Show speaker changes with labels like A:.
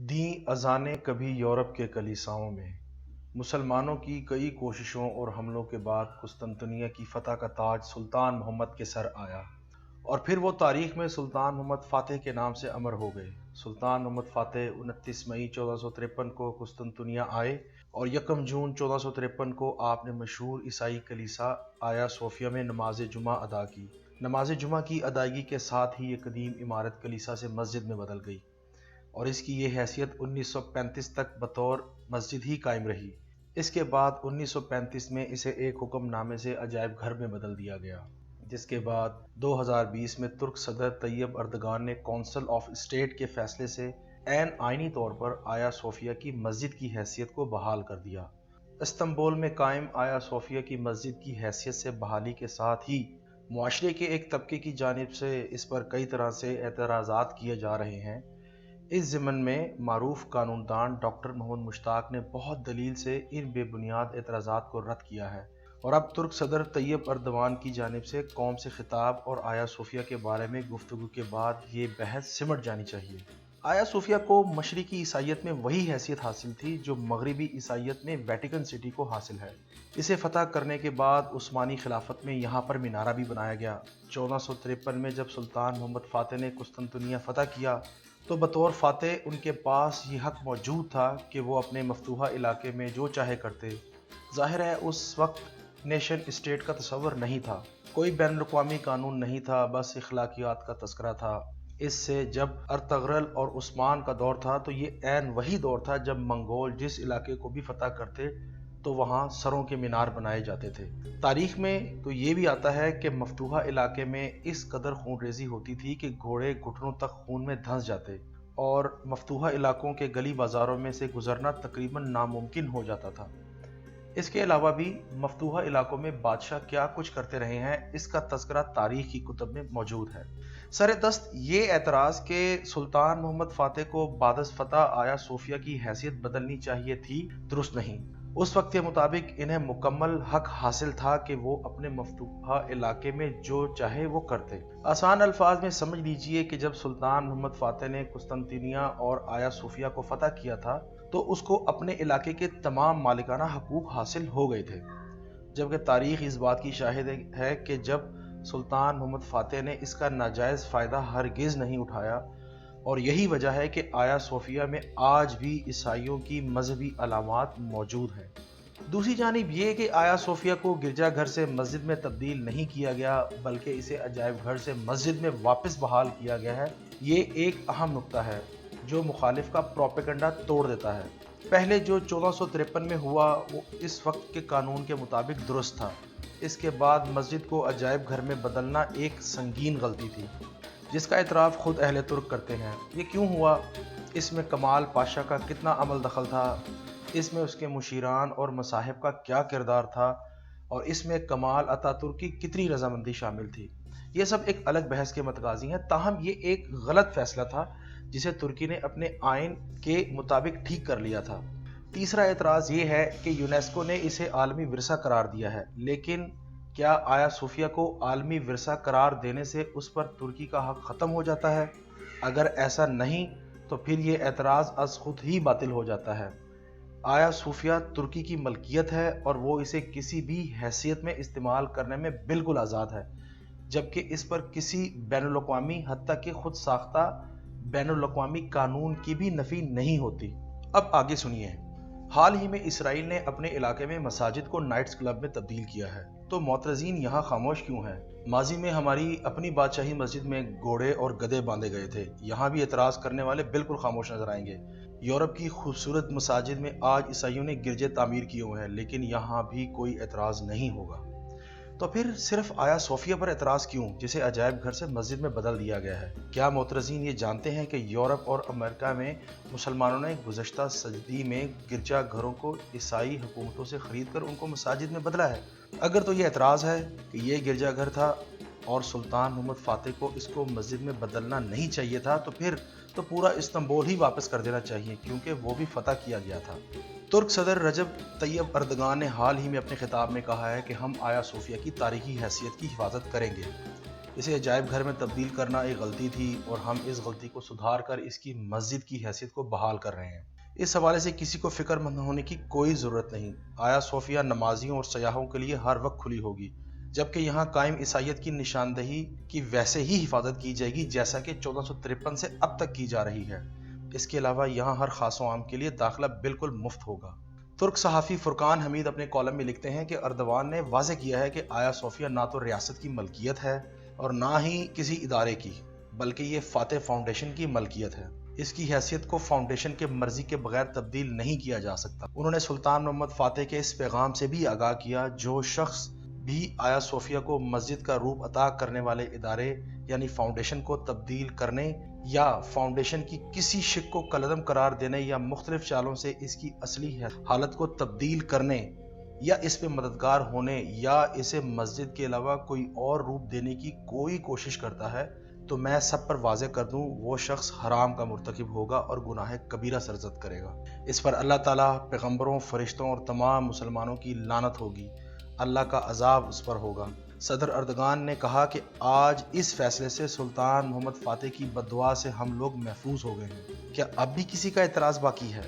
A: दीं अज़ानें कभी यूरोप के कलीसियाओं में। मुसलमानों की कई कोशिशों और हमलों के बाद कुस्तुनतनिया की फतह का ताज सुल्तान मोहम्मद के सर आया, और फिर वो तारीख में सुल्तान मोहम्मद फ़ातिह के नाम से अमर हो गए। सुल्तान मोहम्मद फ़ातिह 29 मई 1453 को कुस्तुनतनिया आए और 1 जून 1453 को आपने मशहूर ईसाई कलीसिया आया सोफिया में नमाज जुमा अदा की। नमाज जुमा की अदायगी के साथ ही ये कदीम इमारत कलीसिया से मस्जिद में बदल गई और इसकी ये हैसियत 1935 तक बतौर मस्जिद ही कायम रही। इसके बाद 1935 में इसे एक हुक्मनामे से अजायब घर में बदल दिया गया, जिसके बाद 2020 में तुर्क सदर तैयब अर्दगान ने कौंसिल ऑफ स्टेट के फैसले से ऐन आइनी तौर पर आया सोफिया की मस्जिद की हैसियत को बहाल कर दिया। इस्तंबुल में कायम आया सोफिया की मस्जिद की हैसियत से बहाली के साथ ही मुआशरे के एक तबके की जानिब से इस पर कई तरह से एतराज़ात किए जा रहे हैं। इस ज़िमन में मारूफ कानूनदान डॉक्टर मोहम्मद मुश्ताक ने बहुत दलील से इन बेबुनियाद एतराज़ात को रद्द किया है, और अब तुर्क सदर तैयब अर्दवान की जानिब से कौम से खिताब और आया सूफिया के बारे में गुफ्तगू के बाद ये बहस सिमट जानी चाहिए। आया सूफिया को मशरिकी ईसाइयत में वही हैसियत हासिल थी जो मगरबी ईसाइयत में वेटिकन सिटी को हासिल है। इसे फतह करने के बाद उस्मानी खिलाफत में यहाँ पर मीनारा भी बनाया गया। 1453 में जब सुल्तान मोहम्मद फ़ातिह ने कुस्तुनतनिया फतह किया तो बतौर फ़ातिह उनके पास ये हक मौजूद था कि वो अपने मफतूहा इलाके में जो चाहे करते। ज़ाहिर है उस वक्त नेशन स्टेट का तस्वर नहीं था, कोई बैनुल-अक़वामी कानून नहीं था, बस इखलाकियात का तस्करा था। इससे जब अर्तगरल और उस्मान का दौर था तो ये ऐन वही दौर था जब मंगोल जिस इलाके को भी फतह करते तो वहाँ सरों के मीनार बनाए जाते थे। तारीख में तो ये भी आता है कि मफतूहा इलाके में इस कदर खूनरेज़ी होती थी कि घोड़े घुटनों तक खून में धंस जाते और मफतूहा इलाकों के गली बाज़ारों में से गुजरना तकरीबन नामुमकिन हो जाता था। इसके अलावा भी मफतूहा इलाकों में बादशाह क्या कुछ करते रहे हैं, इसका तज़किरा तारीख की कुतुब में मौजूद है। सर-ए-दस्त ये एतराज़ कि सुल्तान मोहम्मद फ़ातिह को बादस फतह आया सोफिया की हैसियत बदलनी चाहिए थी, दुरुस्त नहीं। उस वक्त के मुताबिक इन्हें मुकम्मल हक हासिल था कि वो अपने मफतूहा इलाके में जो चाहे वो करते। आसान अल्फाज में समझ लीजिए कि जब सुल्तान मोहम्मद फ़ातिह ने कुस्तुनतनिया और आया सोफिया को फतह किया था तो उसको अपने इलाके के तमाम मालिकाना हकूक हासिल हो गए थे, जबकि तारीख इस बात की शाहिद है कि जब सुल्तान मोहम्मद फ़ातिह ने इसका नाजायज़ फ़ायदा हरगिज़ नहीं उठाया, और यही वजह है कि आया सोफिया में आज भी ईसाइयों की मजहबी अलामात मौजूद हैं। दूसरी जानिब ये कि आया सोफिया को गिरजाघर से मस्जिद में तब्दील नहीं किया गया, बल्कि इसे अजायब घर से मस्जिद में वापस बहाल किया गया है। ये एक अहम नुक्ता है जो मुखालिफ का प्रोपेगेंडा तोड़ देता है। पहले जो 1453 में हुआ वो इस वक्त के कानून के मुताबिक दुरुस्त था। इसके बाद मस्जिद को अजायब घर में बदलना एक संगीन गलती थी, जिसका एतराफ़ खुद अहले तुर्क करते हैं। ये क्यों हुआ? इसमें कमाल पाशा का कितना अमल दखल था? इसमें उसके मुशीरान और मसाहिब का क्या किरदार था? और इसमें कमाल अतातुर्क की कितनी रजामंदी शामिल थी? ये सब एक अलग बहस के मतगाजी हैं। ताहम ये एक गलत फैसला था जिसे तुर्की ने अपने आइन के मुताबिक ठीक कर लिया था। तीसरा एतराज़ ये है कि यूनेस्को ने इसे आलमी विरसा करार दिया है, लेकिन क्या आया सूफिया को आलमी विरसा करार देने से उस पर तुर्की का हक ख़त्म हो जाता है? अगर ऐसा नहीं तो फिर ये एतराज़ अज़ खुद ही बातिल हो जाता है। आया सूफिया तुर्की की मलकियत है और वो इसे किसी भी हैसियत में इस्तेमाल करने में बिल्कुल आज़ाद है, जबकि इस पर किसी बैनुल-अक़वामी हत्ता के खुद साख्ता बैनुल-अक़वामी कानून की भी नफ़ी नहीं होती। अब आगे सुनिए। हाल ही में इसराइल ने अपने इलाके में मसाजिद को नाइट्स क्लब में तब्दील किया है, तो मोतरजीन यहाँ खामोश क्यों हैं? माजी में हमारी अपनी बादशाही मस्जिद में घोड़े और गधे बांधे गए थे, यहाँ भी एतराज़ करने वाले बिल्कुल खामोश नजर आएंगे। यूरोप की खूबसूरत मसाजिद में आज ईसाइयों ने गिरजे तामीर किए हुए हैं, लेकिन यहाँ भी कोई एतराज़ नहीं होगा। तो फिर सिर्फ आया सोफिया पर एतराज़ क्यों, जिसे अजायब घर से मस्जिद में बदल दिया गया है? क्या मोतरजीन ये जानते हैं कि यूरोप और अमेरिका में मुसलमानों ने गुज़श्ता सदी में गिरजा घरों को ईसाई हुकूमतों से ख़रीद कर उनको मसाजिद में बदला है? अगर तो ये एतराज़ है कि ये गिरजा घर था और सुल्तान मोहम्मद फ़ातिह को इसको मस्जिद में बदलना नहीं चाहिए था, तो फिर तो पूरा इस्तंबुल ही वापस कर देना चाहिए, क्योंकि वो भी फतह किया गया था। तुर्क सदर रजब तैयब अर्दगान ने हाल ही में अपने खिताब में कहा है कि हम आया सोफिया की तारीखी हैसियत की हिफाजत करेंगे। اسے عجائب گھر میں تبدیل کرنا ایک غلطی تھی اور ہم اس غلطی کو سدھار کر اس کی مسجد کی حیثیت کو بحال کر رہے ہیں۔ اس حوالے سے کسی کو فکر مند ہونے کی کوئی ضرورت نہیں۔ آیا صوفیہ نمازیوں اور سیاحوں کے لیے ہر وقت کھلی ہوگی، جبکہ یہاں قائم عیسائیت کی نشاندہی کی ویسے ہی حفاظت کی جائے گی جیسا کہ 1453 سے اب تک کی جا رہی ہے۔ اس کے علاوہ یہاں ہر خاص و عام کے لیے داخلہ بالکل مفت ہوگا۔ ترک صحافی فرقان حمید اپنے کالم میں لکھتے ہیں کہ اردوان نے واضح کیا ہے کہ آیا صوفیہ نہ تو ریاست کی ملکیت ہے اور نہ ہی کسی ادارے کی، بلکہ یہ فاتح فاؤنڈیشن کی ملکیت ہے۔ اس کی حیثیت کو فاؤنڈیشن کے مرضی کے بغیر تبدیل نہیں کیا جا سکتا۔ انہوں نے سلطان محمد فاتح کے اس پیغام سے بھی آگاہ کیا، جو شخص بھی آیا صوفیہ کو مسجد کا روپ عطا کرنے والے ادارے یعنی فاؤنڈیشن کو تبدیل کرنے یا فاؤنڈیشن کی کسی شق کو کالعدم قرار دینے یا مختلف چالوں سے اس کی اصلی حالت کو تبدیل کرنے یا اس پہ مددگار ہونے یا اسے مسجد کے علاوہ کوئی اور روپ دینے کی کوئی کوشش کرتا ہے تو میں سب پر واضح کر دوں، وہ شخص حرام کا مرتکب ہوگا اور گناہ کبیرہ سرزد کرے گا۔ اس پر اللہ تعالیٰ، پیغمبروں، فرشتوں اور تمام مسلمانوں کی لعنت ہوگی، اللہ کا عذاب اس پر ہوگا۔ صدر اردگان نے کہا کہ آج اس فیصلے سے سلطان محمد فاتح کی بد دعا سے ہم لوگ محفوظ ہو گئے ہیں۔ کیا اب بھی کسی کا اعتراض باقی ہے؟